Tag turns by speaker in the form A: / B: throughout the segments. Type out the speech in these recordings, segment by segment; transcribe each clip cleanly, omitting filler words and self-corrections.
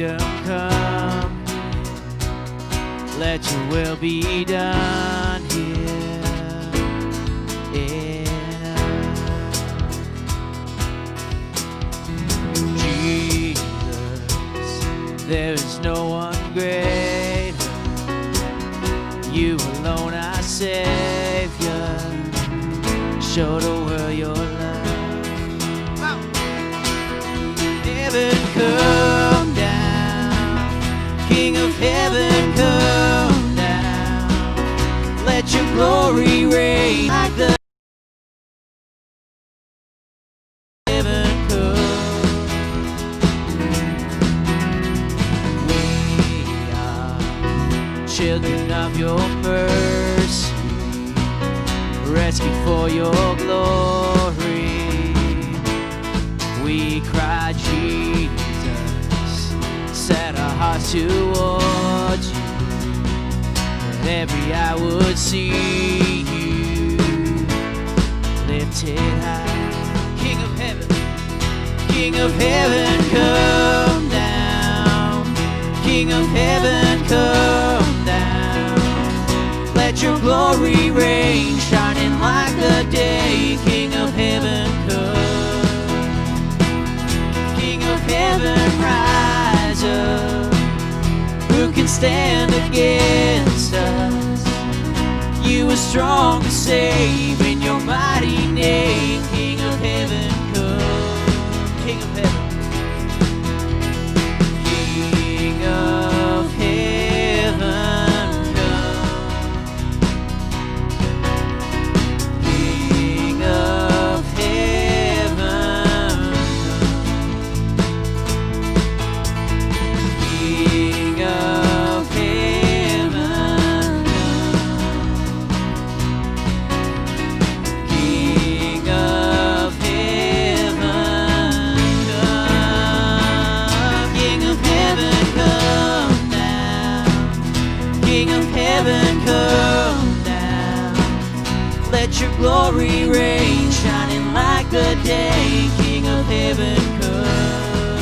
A: kingdom come, let your will be done here in us. Jesus, there is no one greater, you alone our Savior, show the world your love. Heaven come down, King of heaven come down, let your glory reign like the heaven come. We are children of your mercy, rescued for your glory. We cry, Jesus, set our hearts towards you, that every eye would see you lifted high. King of heaven come down, King of heaven come down, let your glory reign, shining like the day. King of heaven come, heaven rise up, who can stand against us? You are strong to save, in your mighty name. King of heaven come, King of heaven, King of heaven come, King of heaven, King of heaven, King of heaven, King of heaven come down, King of heaven come down, let your glory reign, shining like the day. King of heaven come,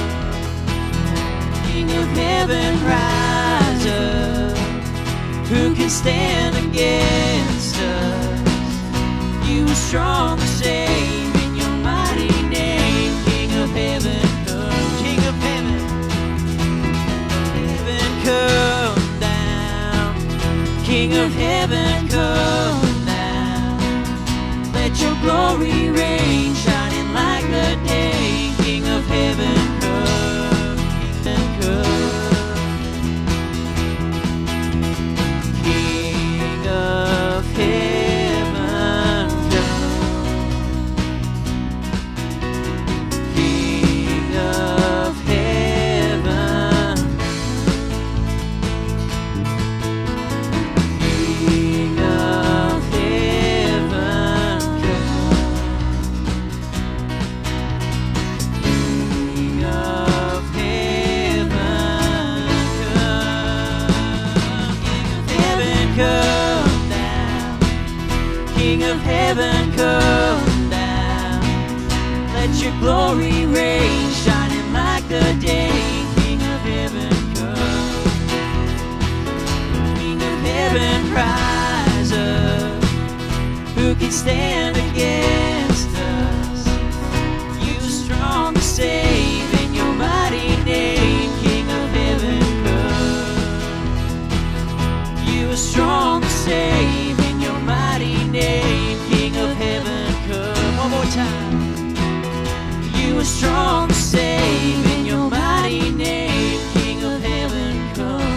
A: King of heaven rise up, who can stand against us? You are strong to save, in your mighty name. King of heaven come, King of heaven, heaven come down, King of heaven come down, let your glory reign, shining like the day. King of heaven come, heaven come, King of heaven come, King of heaven, King of heaven come, King of heaven come down, King of heaven come down, let your glory reign, shining like the day. King of heaven come, King of heaven rise up, who can stand against us? You are strong to save, in your mighty name. King of heaven come, you are strong to save, in your mighty name. King of heaven come, one more time. You are strong to save, in your mighty name. King of heaven come.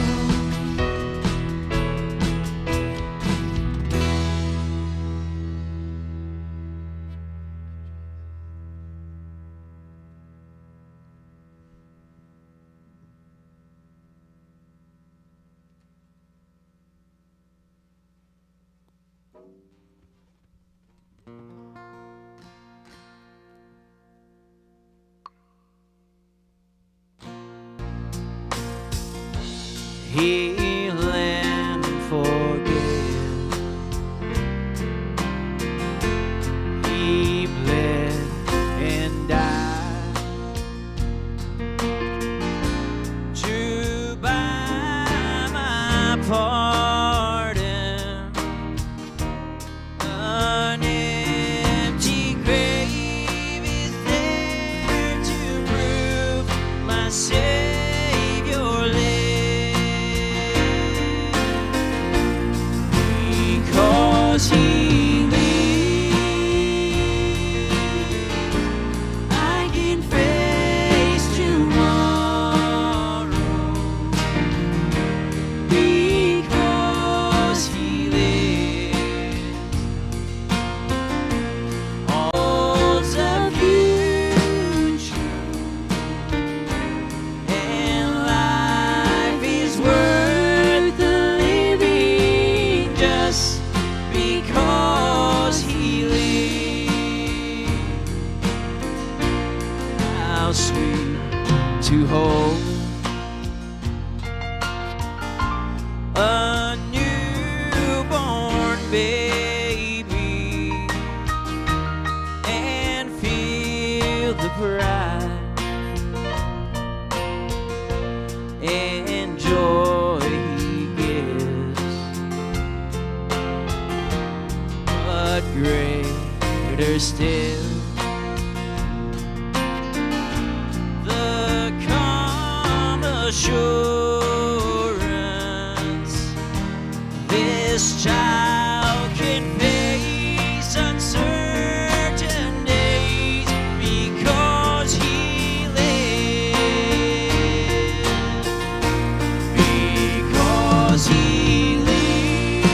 A: to hold a newborn baby and feel the pride and joy he gives. But greater still, the calm assurance this child can face uncertain days because he lives. Because he lives,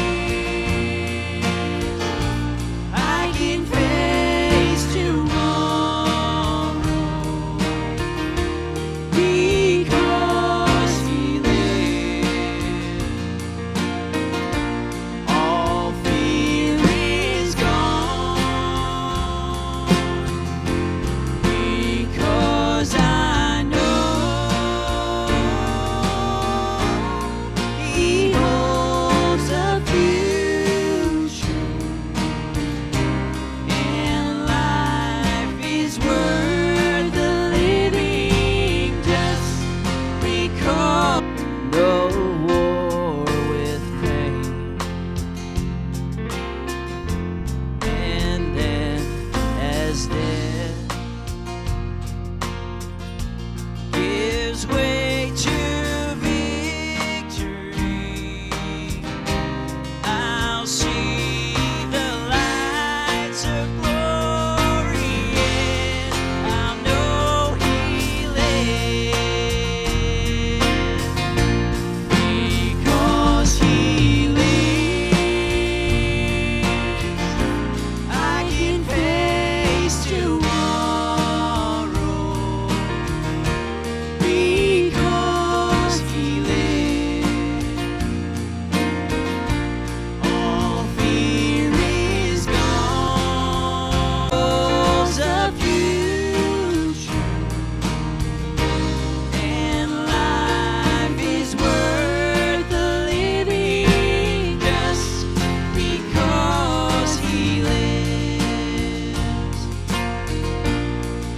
A: I can face tomorrow. Because he lives, all fear is gone. Because I know he holds a future, and life is worth the living just because. No war with pain, and then as death gives way to victory, I'll see the lights of glory, and I'll know he lives. Because he lives, I can face tomorrow. Because he lives, all fear is gone. Holds a future, and life is worth the living just because he lives.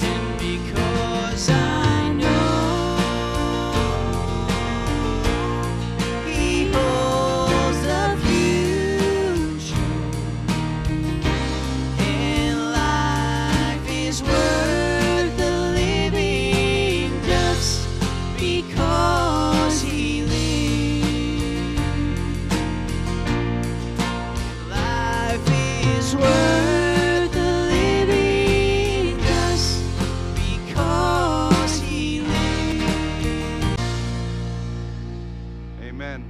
A: And because I know he holds the future, and life is worth the living just because he lives. Life is worth the living just because he lives.
B: Amen.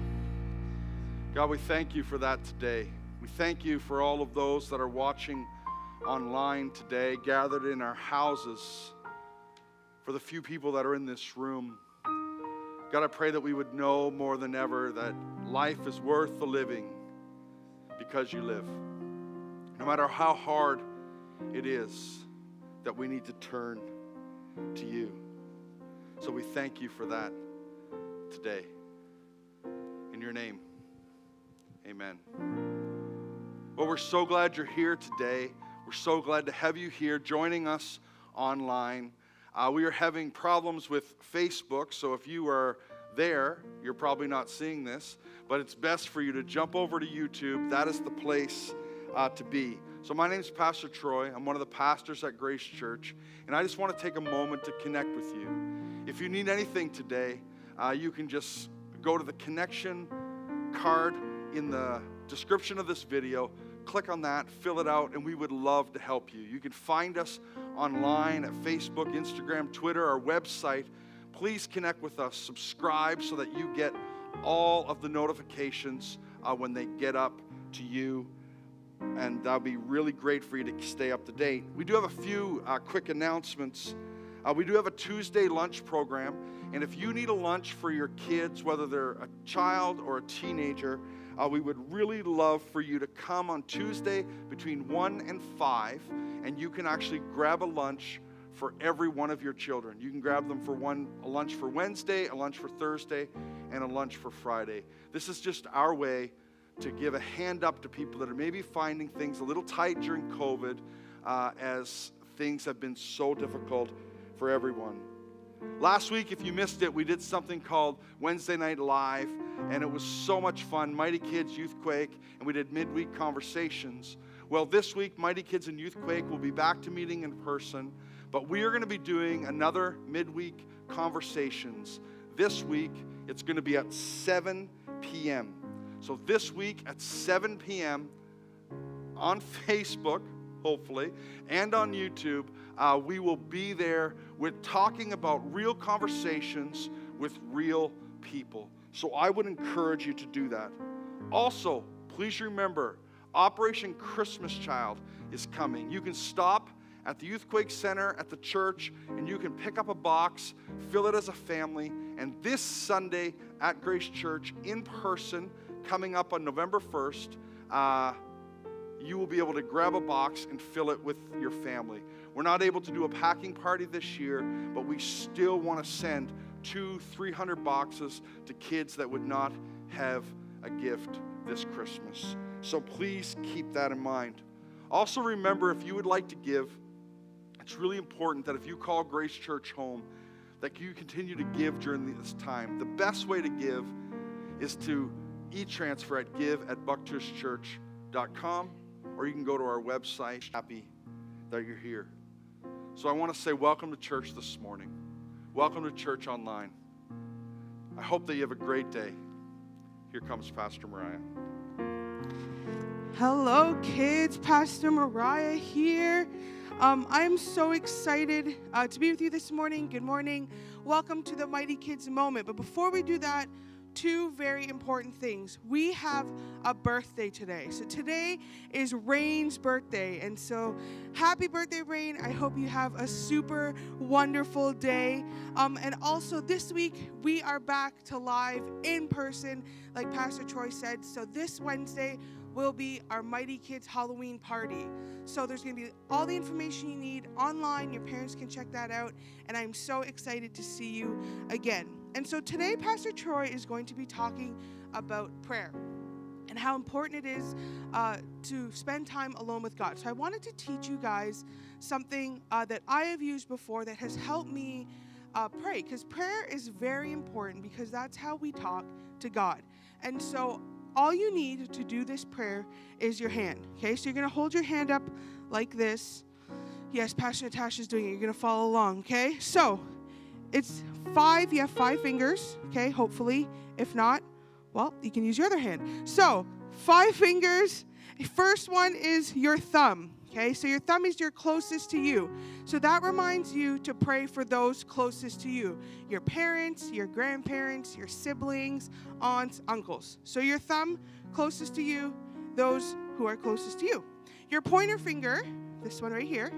B: God, we thank you for that today. We thank you for all of those that are watching online today, gathered in our houses, for the few people that are in this room. God, I pray that we would know more than ever that life is worth the living because you live. No matter how hard it is, that we need to turn to you. So we thank you for that today. In your name, amen. Well, we're so glad you're here today. We're so glad to have you here joining us online. We are having problems with Facebook, so if you are there, you're probably not seeing this, but it's best for you to jump over to YouTube. That is the place to be. So my name is Pastor Troy. I'm one of the pastors at Grace Church, and I just want to take a moment to connect with you. If you need anything today, you can just go to the Connextion Card in the description of this video. Click on that, fill it out, and we would love to help you. You can find us online at Facebook, Instagram, Twitter, our website. Please connect with us. Subscribe so that you get all of the notifications when they get up to you. And that'll be really great for you to stay up to date. We do have a few quick announcements. We do have a Tuesday lunch program. And if you need a lunch for your kids, whether they're a child or a teenager, we would really love for you to come on Tuesday between 1 and 5, and you can actually grab a lunch for every one of your children. You can grab them for a lunch for Wednesday, a lunch for Thursday, and a lunch for Friday. This is just our way to give a hand up to people that are maybe finding things a little tight during COVID, as things have been so difficult for everyone. Last week, if you missed it, we did something called Wednesday Night Live, and it was so much fun. Mighty Kids, Youth Quake, and we did midweek conversations. Well, this week, Mighty Kids and Youth Quake will be back to meeting in person, but we are going to be doing another midweek conversations. This week, it's going to be at 7 p.m. So this week at 7 p.m. on Facebook, hopefully, and on YouTube, we will be there with talking about real conversations with real people. So I would encourage you to do that. Also, please remember, Operation Christmas Child is coming. You can stop at the Youth Quake Center at the church, and you can pick up a box, fill it as a family, and this Sunday at Grace Church in person, coming up on November 1st, you will be able to grab a box and fill it with your family. We're not able to do a packing party this year, but we still want to send 200-300 boxes to kids that would not have a gift this Christmas. So please keep that in mind. Also remember, if you would like to give, it's really important that if you call Grace Church home, that you continue to give during this time. The best way to give is to e-transfer at give@bucktuschchurch.com, or you can go to our website. Happy that you're here. So I want to say welcome to church this morning. Welcome to church online. I hope that you have a great day. Here comes Pastor Mariah.
C: Hello, kids. Pastor Mariah here. I'm so excited to be with you this morning. Good morning. Welcome to the Mighty Kids Moment. But before we do that, two very important things. We have a birthday today. So today is Rain's birthday. And so happy birthday, Rain. I hope you have a super wonderful day. And also this week, we are back to live in person, like Pastor Troy said. So this Wednesday will be our Mighty Kids Halloween party. So there's going to be all the information you need online. Your parents can check that out. And I'm so excited to see you again. And so today, Pastor Troy is going to be talking about prayer and how important it is to spend time alone with God. So I wanted to teach you guys something that I have used before that has helped me pray, because prayer is very important, because that's how we talk to God. And so all you need to do this prayer is your hand. Okay, so you're going to hold your hand up like this. Yes, Pastor Natasha's doing it. You're going to follow along, okay? So it's 5. You have 5 fingers, okay, hopefully. If not, well, you can use your other hand. So 5 fingers. First one is your thumb, okay? So your thumb is your closest to you. So that reminds you to pray for those closest to you. Your parents, your grandparents, your siblings, aunts, uncles. So your thumb closest to you, those who are closest to you. Your pointer finger, this one right here,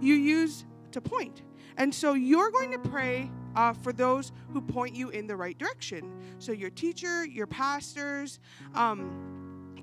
C: you use to point. And so you're going to pray for those who point you in the right direction. So your teacher, your pastors,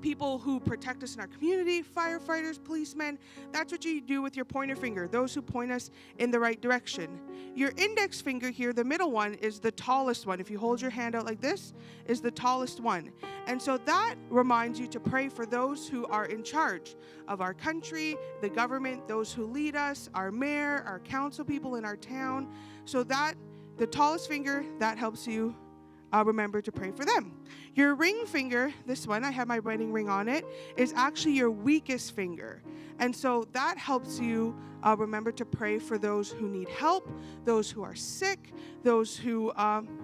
C: people who protect us in our community, firefighters, policemen. That's what you do with your pointer finger, those who point us in the right direction. Your index finger here, the middle one, is the tallest one. If you hold your hand out like this, is the tallest one. And so that reminds you to pray for those who are in charge of our country, the government, those who lead us, our mayor, our council people in our town. So that, the tallest finger, that helps you remember to pray for them. Your ring finger, this one, I have my wedding ring on it, is actually your weakest finger. And so that helps you remember to pray for those who need help, those who are sick, those who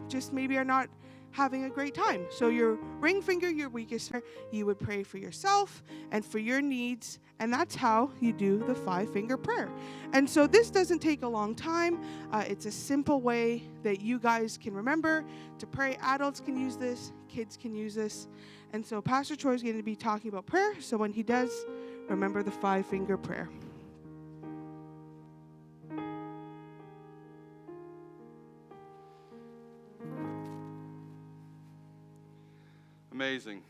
C: just maybe are not having a great time. So your ring finger, your weakest finger, you would pray for yourself and for your needs, and that's how you do the 5-finger prayer. And so this doesn't take a long time. It's a simple way that you guys can remember to pray. Adults can use this, kids can use this. And so Pastor Troy is going to be talking about prayer, so when he does, remember the 5-finger prayer.
B: Amazing.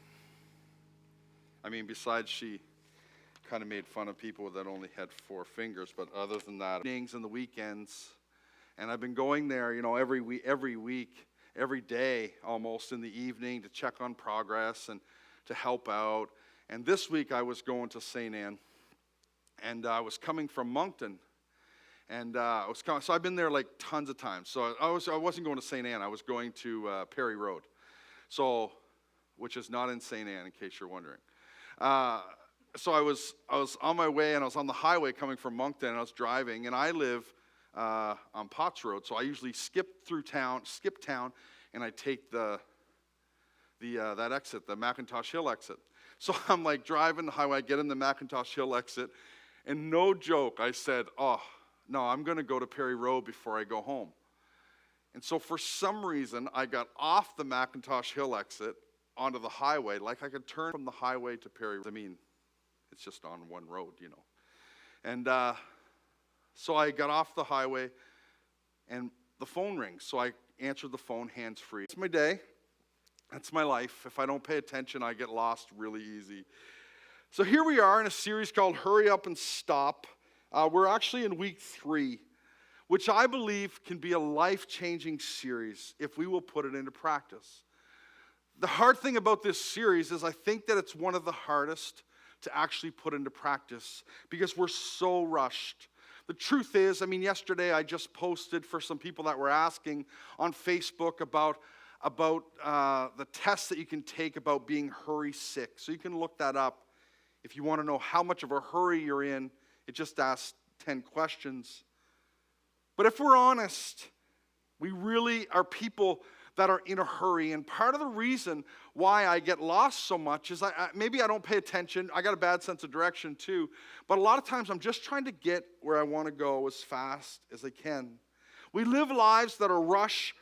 B: I mean, besides she kind of made fun of people that only had 4 fingers, but other than that, evenings and the weekends, and I've been going there, every week, every day almost in the evening to check on progress and to help out. And this week I was going to St. Anne, and I was coming from Moncton, and so I've been there like tons of times. So I wasn't going to St. Anne, I was going to Perry Road, which is not in St. Anne, in case you're wondering. So I was on my way, and I was on the highway coming from Moncton, and I was driving, and I live on Potts Road, so I usually skip town, and I take that exit, the McIntosh Hill exit. So I'm like driving the highway, I get in the McIntosh Hill exit, and no joke, I said, oh, no, I'm going to go to Perry Road before I go home. And so for some reason, I got off the McIntosh Hill exit onto the highway, like I could turn from the highway to Perry. I mean, it's just on one road, And so I got off the highway, and the phone rings. So I answered the phone hands-free. It's my day. That's my life. If I don't pay attention, I get lost really easy. So here we are in a series called Hurry Up and Stop. We're actually in week 3, which I believe can be a life-changing series if we will put it into practice. The hard thing about this series is I think that it's one of the hardest to actually put into practice because we're so rushed. The truth is, yesterday I just posted for some people that were asking on Facebook about the test that you can take about being hurry sick. So you can look that up if you want to know how much of a hurry you're in. It just asks 10 questions. But if we're honest, we really are people that are in a hurry. And part of the reason why I get lost so much is maybe I don't pay attention. I got a bad sense of direction too. But a lot of times I'm just trying to get where I want to go as fast as I can. We live lives that are rush.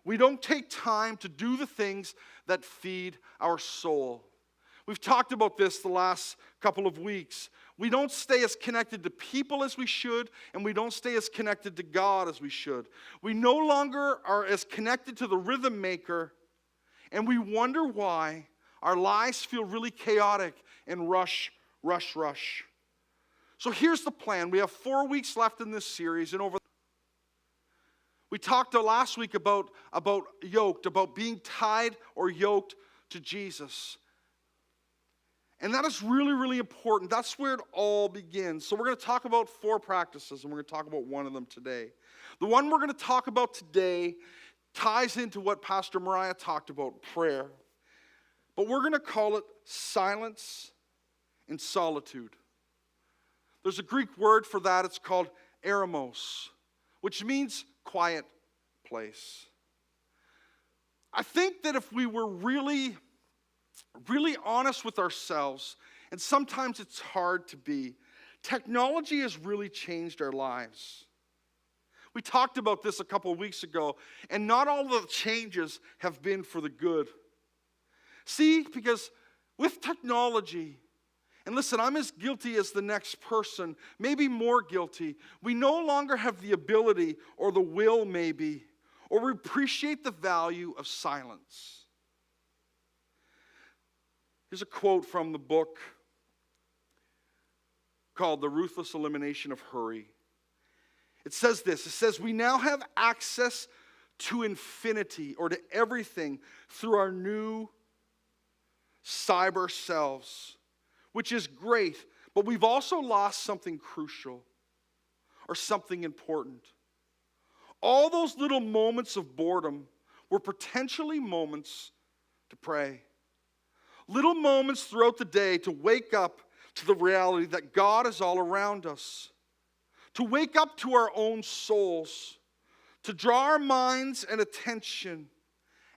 B: We don't take time to do the things that feed our soul. We've talked about this the last couple of weeks. We don't stay as connected to people as we should, and we don't stay as connected to God as we should. We no longer are as connected to the rhythm maker, and we wonder why our lives feel really chaotic and rush. So here's the plan. We have 4 weeks left in this series, and we talked last week about yoked, about being tied or yoked to Jesus. And that is really, really important. That's where it all begins. So we're going to talk about 4 practices, and we're going to talk about one of them today. The one we're going to talk about today ties into what Pastor Mariah talked about, prayer. But we're going to call it silence and solitude. There's a Greek word for that. It's called eremos, which means quiet place. I think that if we were really honest with ourselves, and sometimes it's hard to be, technology has really changed our lives. We talked about this a couple of weeks ago, and not all the changes have been for the good. See, because with technology, and listen, I'm as guilty as the next person, maybe more guilty. We no longer have the ability or the will maybe, or we appreciate the value of silence. Here's a quote from the book called The Ruthless Elimination of Hurry. It says this, it says, we now have access to infinity or to everything through our new cyber selves, which is great, but we've also lost something crucial or something important. All those little moments of boredom were potentially moments to pray. Little moments throughout the day to wake up to the reality that God is all around us. To wake up to our own souls. To draw our minds and attention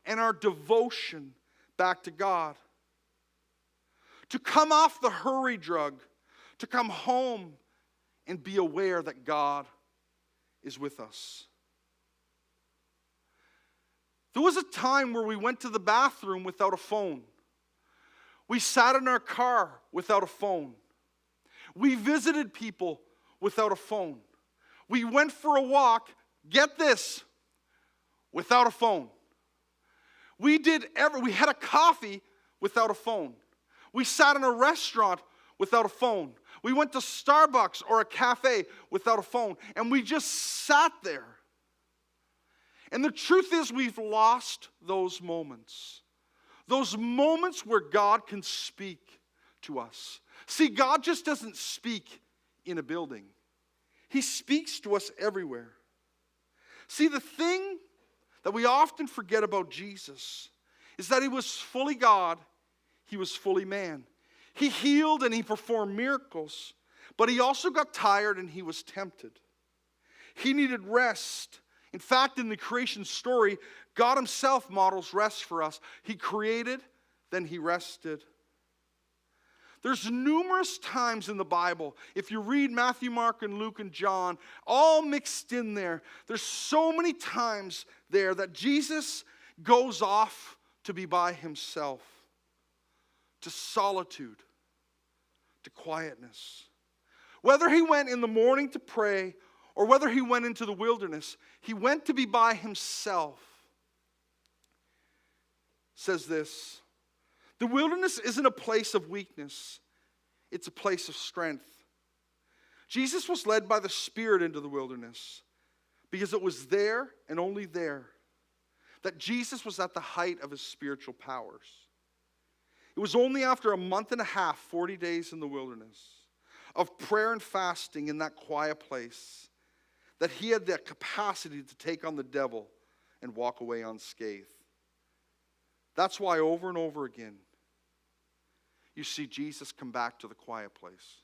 B: and our devotion back to God. To come off the hurry drug. To come home and be aware that God is with us. There was a time where we went to the bathroom without a phone. We sat in our car without a phone. We visited people without a phone. We went for a walk, get this, without a phone. We had a coffee without a phone. We sat in a restaurant without a phone. We went to Starbucks or a cafe without a phone, and we just sat there. And the truth is, we've lost those moments. Those moments where God can speak to us. See, God just doesn't speak in a building. He speaks to us everywhere. See, the thing that we often forget about Jesus is that he was fully God, he was fully man. He healed and he performed miracles, but he also got tired and he was tempted. He needed rest. In fact, in the creation story, God himself models rest for us. He created, then he rested. There's numerous times in the Bible, if you read Matthew, Mark, and Luke, and John, all mixed in there, there's so many times there that Jesus goes off to be by himself, to solitude, to quietness. Whether he went in the morning to pray or whether he went into the wilderness, he went to be by himself. Says this, the wilderness isn't a place of weakness, it's a place of strength. Jesus was led by the Spirit into the wilderness because it was there and only there that Jesus was at the height of his spiritual powers. It was only after a month and a half, 40 days in the wilderness, of prayer and fasting in that quiet place, that he had the capacity to take on the devil and walk away unscathed. That's why over and over again, you see Jesus come back to the quiet place.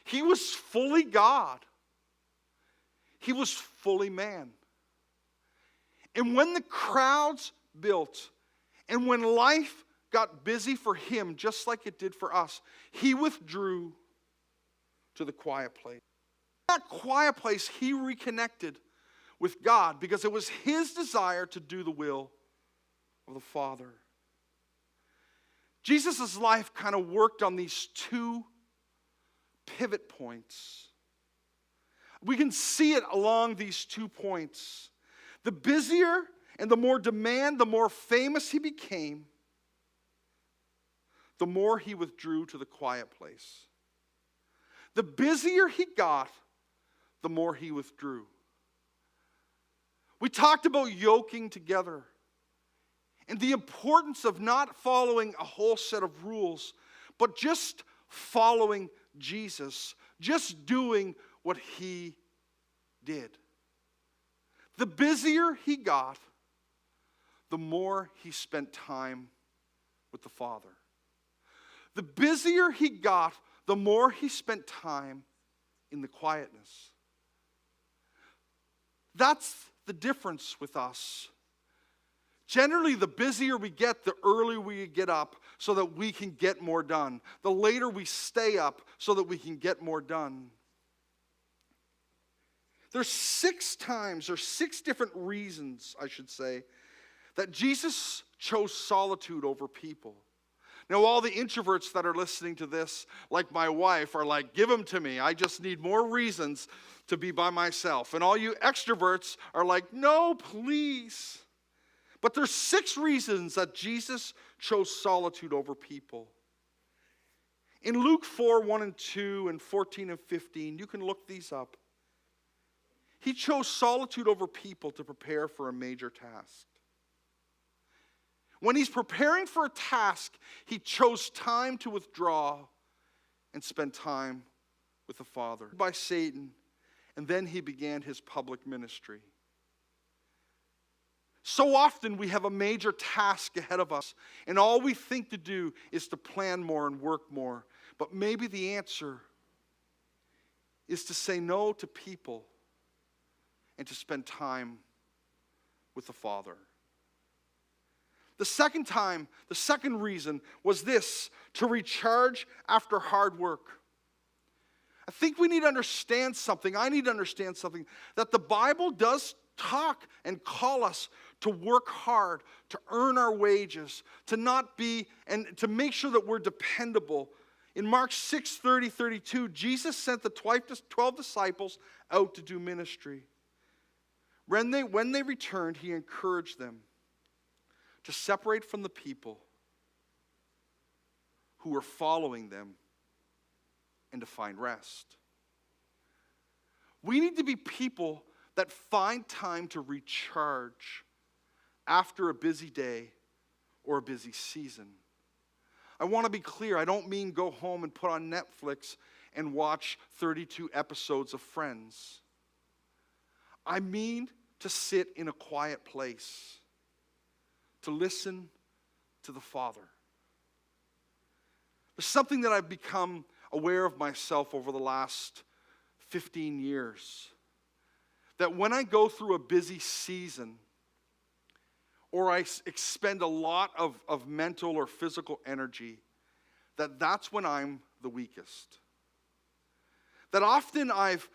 B: He was fully God. He was fully man. And when the crowds built, and when life got busy for him, just like it did for us, he withdrew to the quiet place. In that quiet place, he reconnected with God because it was his desire to do the will of the Father. Jesus' life kind of worked on these two pivot points. We can see it along these 2 points. The busier and the more demand, the more famous he became, the more he withdrew to the quiet place. The busier he got, the more he withdrew. We talked about yoking together and the importance of not following a whole set of rules, but just following Jesus, just doing what he did. The busier he got, the more he spent time with the Father. The busier he got, the more he spent time in the quietness. That's the difference with us. Generally, the busier we get, the earlier we get up so that we can get more done. The later we stay up so that we can get more done. There's 6 times, or 6 different reasons, I should say, that Jesus chose solitude over people. Now, all the introverts that are listening to this, like my wife, are like, give them to me. I just need more reasons to be by myself. And all you extroverts are like, no, please. But there's 6 reasons that Jesus chose solitude over people. In Luke 4, 1 and 2, and 14 and 15, you can look these up. He chose solitude over people to prepare for a major task. When he's preparing for a task, he chose time to withdraw and spend time with the Father. By Satan, and then he began his public ministry. So often we have a major task ahead of us, and all we think to do is to plan more and work more. But maybe the answer is to say no to people and to spend time with the Father. The second reason was this, to recharge after hard work. I think we need to understand something. I need to understand something, that the Bible does talk and call us to work hard, to earn our wages, to not be, and to make sure that we're dependable. In Mark 6:30-32, Jesus sent the 12 disciples out to do ministry. When they returned, he encouraged them to separate from the people who were following them and to find rest. We need to be people that find time to recharge after a busy day or a busy season. I want to be clear. I don't mean go home and put on Netflix and watch 32 episodes of Friends. I mean to sit in a quiet place, to listen to the Father. There's something that I've become aware of myself over the last 15 years. That when I go through a busy season, or I expend a lot of mental or physical energy, that's when I'm the weakest. That often I've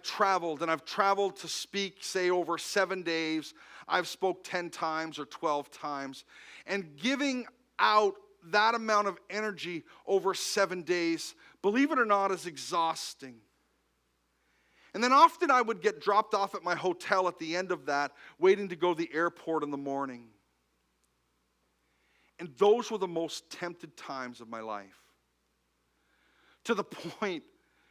B: traveled, and I've traveled to speak, say, over 7 days. I've spoke 10 times or 12 times. And giving out that amount of energy over 7 days, believe it or not, is exhausting. And then often I would get dropped off at my hotel at the end of that, waiting to go to the airport in the morning. And those were the most tempted times of my life. To the point,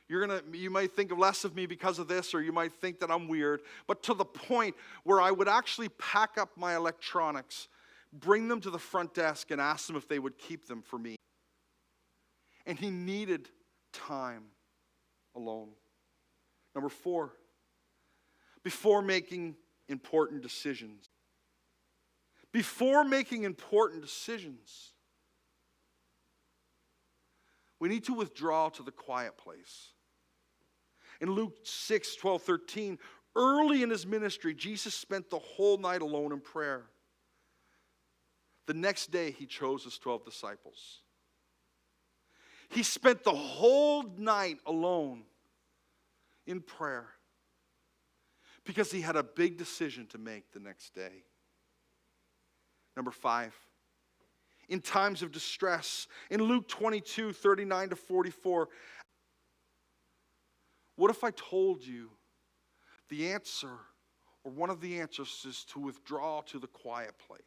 B: you might think less of me because of this, or you might think that I'm weird, but to the point where I would actually pack up my electronics, bring them to the front desk, and ask them if they would keep them for me. And he needed time alone. Number 4, before making important decisions. Before making important decisions, we need to withdraw to the quiet place. In Luke 6, 12, 13, early in his ministry, Jesus spent the whole night alone in prayer. The next day, he chose his 12 disciples. He spent the whole night alone in prayer because he had a big decision to make the next day. Number 5, in times of distress. In Luke 22, 39 to 44, what if I told you the answer, or one of the answers, is to withdraw to the quiet place?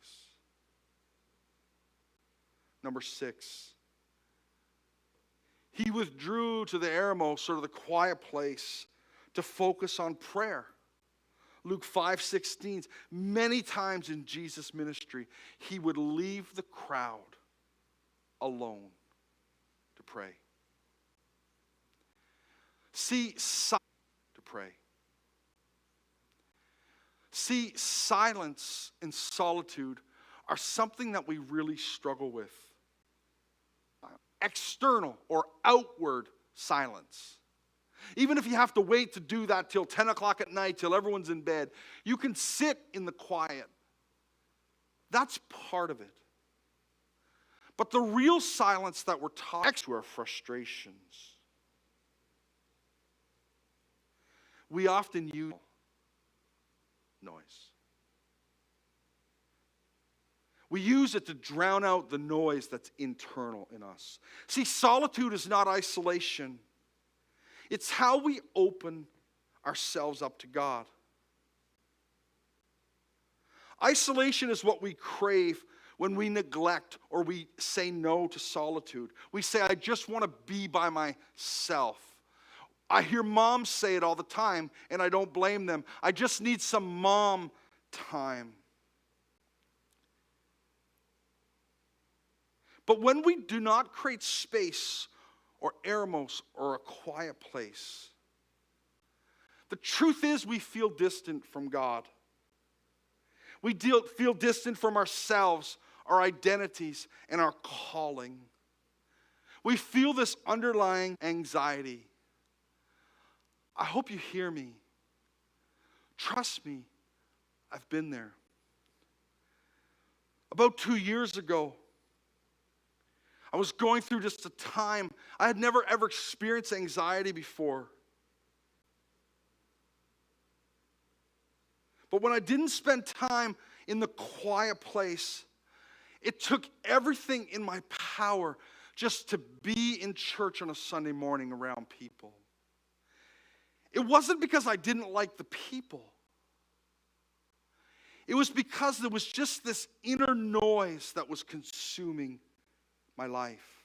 B: Number 6, he withdrew to the eremos, or the quiet place, to focus on prayer. Luke 5:16, many times in Jesus' ministry, he would leave the crowd alone to pray. See, to pray. See, silence and solitude are something that we really struggle with. External or outward silence. Even if you have to wait to do that till 10 o'clock at night, till everyone's in bed, you can sit in the quiet. That's part of it. But the real silence that we're talking to our frustrations. We often use noise. We use it to drown out the noise that's internal in us. See, solitude is not isolation. It's how we open ourselves up to God. Isolation is what we crave when we neglect or we say no to solitude. We say, I just want to be by myself. I hear moms say it all the time, and I don't blame them. I just need some mom time. But when we do not create space or eremos or a quiet place, the truth is we feel distant from God. We feel distant from ourselves, our identities, and our calling. We feel this underlying anxiety. I hope you hear me. Trust me, I've been there. About 2 years ago, I was going through just a time. I had never ever experienced anxiety before. But when I didn't spend time in the quiet place, it took everything in my power just to be in church on a Sunday morning around people. It wasn't because I didn't like the people. It was because there was just this inner noise that was consuming my life.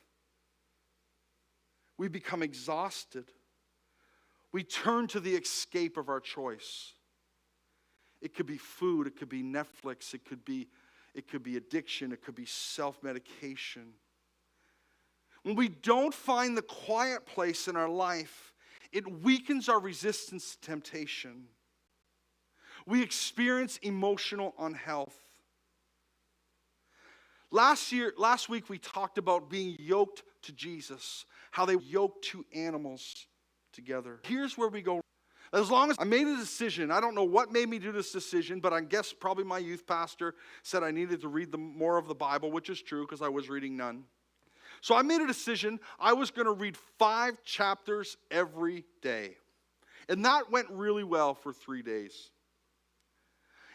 B: we become exhausted, we turn to the escape of our choice. It could be food, it could be Netflix, it could be addiction, it could be self-medication. When we don't find the quiet place in our life, it weakens our resistance to temptation. We experience emotional unhealth. Last week we talked about being yoked to Jesus, how they yoked two animals together. Here's where we go. As long as I made a decision, I don't know what made me do this decision, but I guess probably my youth pastor said I needed to read more of the Bible, which is true because I was reading none. So I made a decision I was going to read 5 chapters every day. And that went really well for 3 days.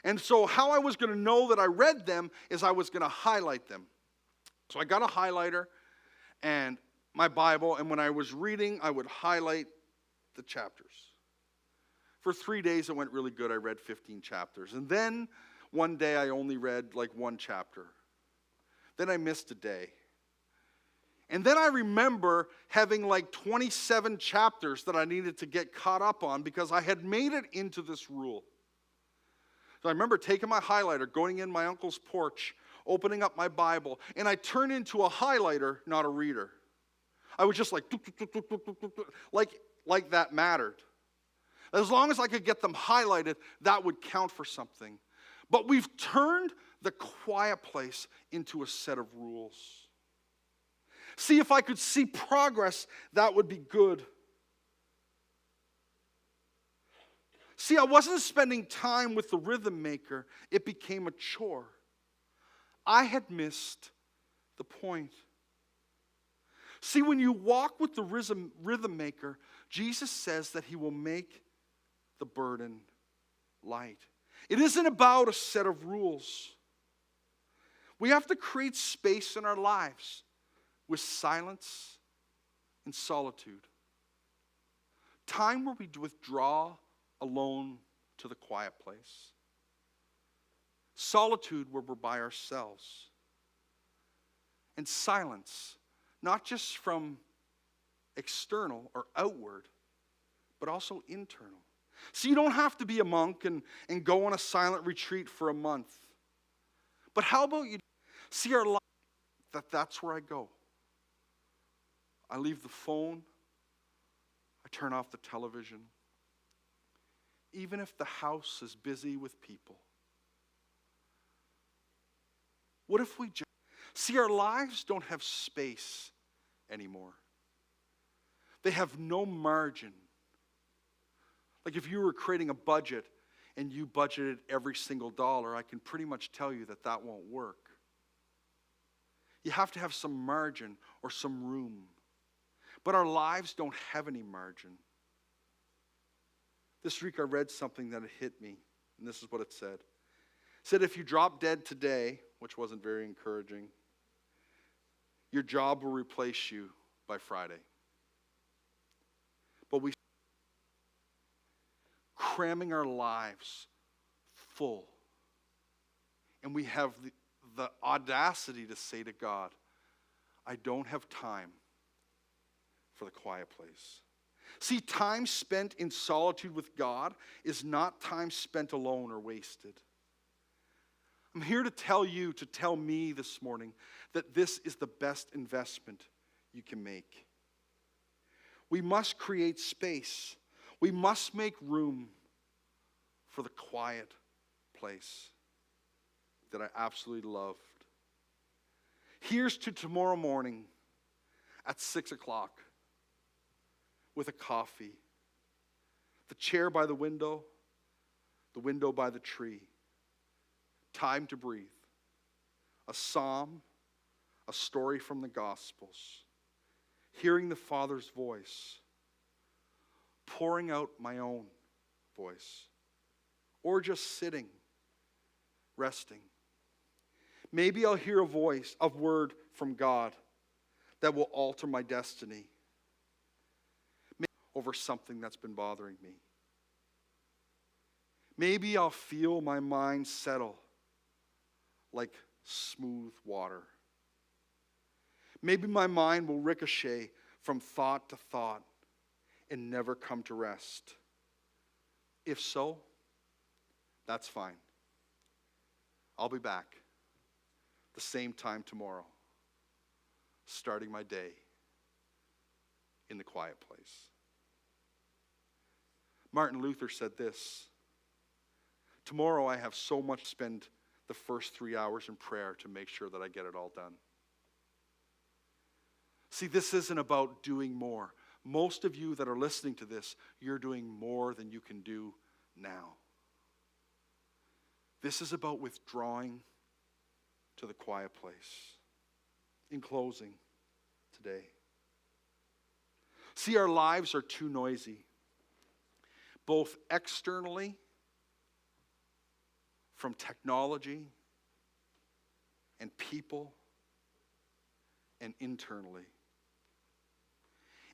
B: And so how I was going to know that I read them is I was going to highlight them. So I got a highlighter and my Bible, and when I was reading, I would highlight the chapters. For 3 days, it went really good. I read 15 chapters. And then one day, I only read like 1 chapter. Then I missed a day. And then I remember having like 27 chapters that I needed to get caught up on because I had made it into this rule. So I remember taking my highlighter, going in my uncle's porch, opening up my Bible, and I turned into a highlighter, not a reader. I was just like that mattered. As long as I could get them highlighted, that would count for something. But we've turned the quiet place into a set of rules. See, if I could see progress, that would be good. See, I wasn't spending time with the rhythm maker. It became a chore. I had missed the point. See, when you walk with the rhythm maker, Jesus says that he will make the burden light. It isn't about a set of rules. We have to create space in our lives with silence and solitude. Time where we withdraw alone to the quiet place. Solitude where we're by ourselves. And silence, not just from external or outward, but also internal. So you don't have to be a monk and go on a silent retreat for a month. But how about you see our life that's where I go. I leave the phone. I turn off the television. Even if the house is busy with people. What if we just see our lives don't have space anymore? They have no margin. Like if you were creating a budget and you budgeted every single dollar, I can pretty much tell you that that won't work. You have to have some margin or some room. But our lives don't have any margin. This week I read something that hit me, and this is what it said. It said, if you drop dead today, which wasn't very encouraging, your job will replace you by Friday. But we cramming our lives full. And we have the audacity to say to God, I don't have time for the quiet place. See, time spent in solitude with God is not time spent alone or wasted. I'm here to tell you, to tell me this morning, that this is the best investment you can make. We must create space. We must make room for the quiet place that I absolutely loved. Here's to tomorrow morning at 6 o'clock with a coffee, the chair by the window by the tree, time to breathe, a psalm, a story from the Gospels, hearing the Father's voice, pouring out my own voice, or just sitting, resting. Maybe I'll hear a word from God that will alter my destiny over something that's been bothering me. Maybe I'll feel my mind settle like smooth water. Maybe my mind will ricochet from thought to thought and never come to rest? If so, that's fine. I'll be back the same time tomorrow, starting my day in the quiet place. Martin Luther said this: tomorrow I have so much to spend the first 3 hours in prayer to make sure that I get it all done. See, this isn't about doing more. Most of you that are listening to this, you're doing more than you can do now. This is about withdrawing to the quiet place. In closing today, see, our lives are too noisy, both externally from technology and people, and internally.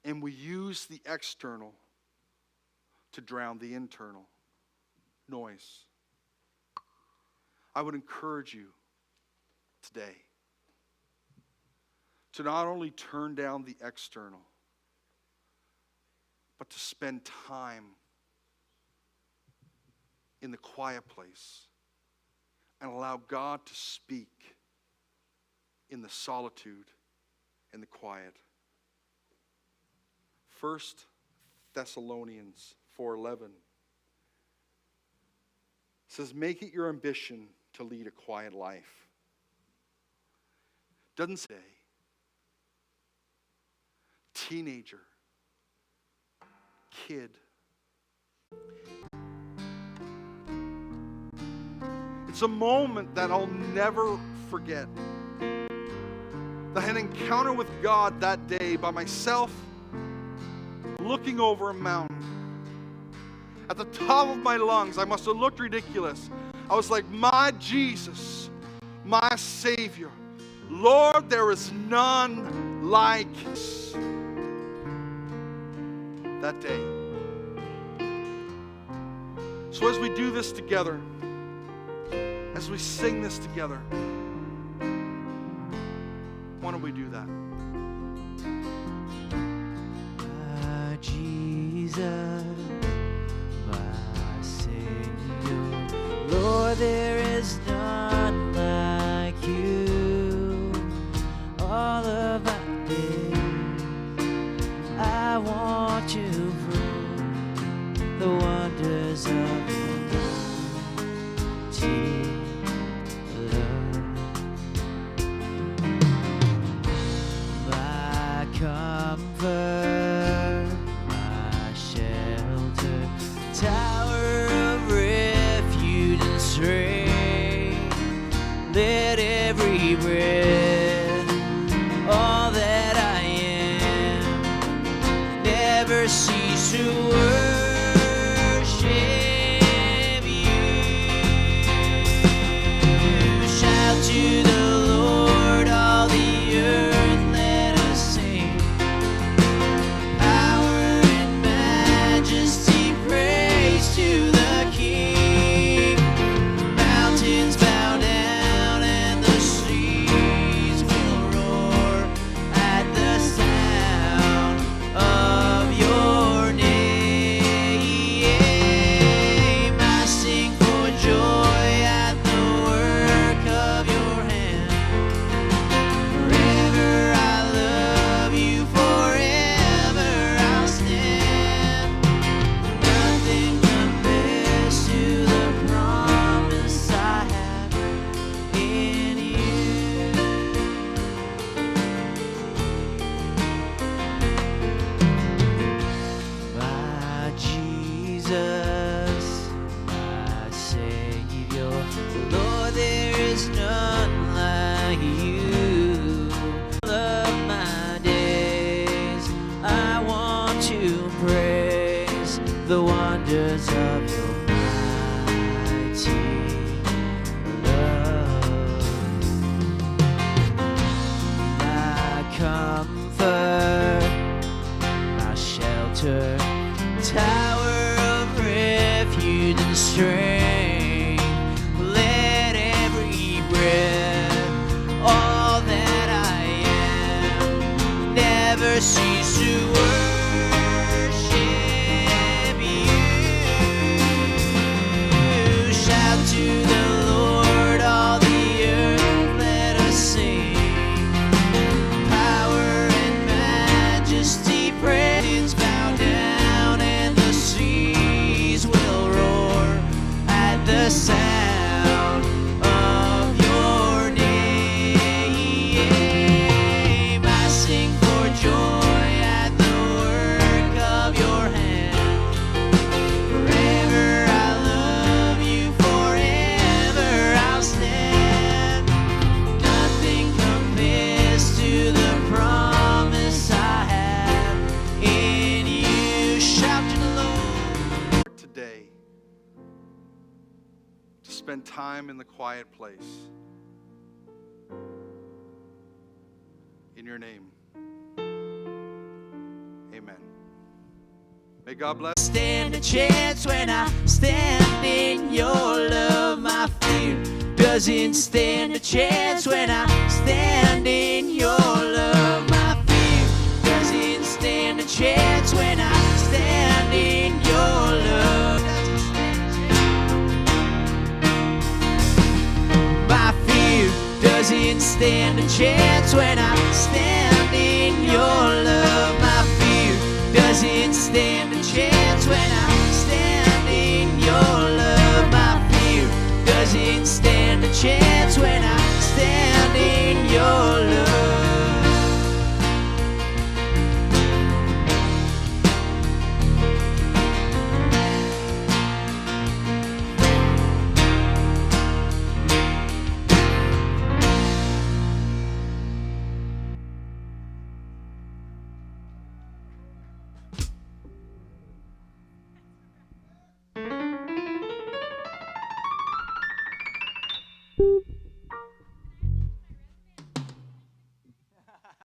B: And we use the external to drown the internal noise. I would encourage you today to not only turn down the external, but to spend time in the quiet place and allow God to speak in the solitude and the quiet. 1 Thessalonians 4:11 says, make it your ambition to lead a quiet life. Doesn't say teenager, kid. It's a moment that I'll never forget. I had an encounter with God that day by myself, looking over a mountain. At the top of my lungs, I must have looked ridiculous. I was like, my Jesus, my Savior, Lord, there is none like us. That day. So as we do this together, as we sing this together, why don't we do that?
A: My Jesus, my Savior, Lord, there is none like you. All of my days, I want to prove the wonders of your mighty love. My comfort, my shelter, tower of refuge and strength. Let every breath, all that I am, never cease to worship you. Shout to the Lord, all the earth, let us sing. Power and majesty, praise to the King. Mountains bow down and the seas will roar at the sound of your name. I sing for joy at the work of your hand. Forever I love you, forever I'll stand. Nothing compares to the promise I have in you. My Jesus, my Savior, Lord, there is none like you. All of my days, I want to praise the wonders of your mighty love. My comfort, my shelter, tower of refuge and strength. Let every breath, all that I am, never cease to worship you. Shout to the Lord, all the earth, let us sing. Power and majesty, praise bow down, and the seas will roar at the sound of your name. I sing for joy at the work of your hand. Forever I love you, forever I'll stand. Nothing compares to the promise I have in you. Shout to the Lord.
B: Today, to spend time in the quiet place. In your name. Amen. May God bless.
A: Stand a chance when I stand in your love. My fear doesn't stand a chance when I stand in your love. My fear doesn't stand a chance when I stand in your love. My fear doesn't stand a chance when I stand in your love. My fear doesn't stand a chance when I stand in your love. My fear doesn't stand a chance when I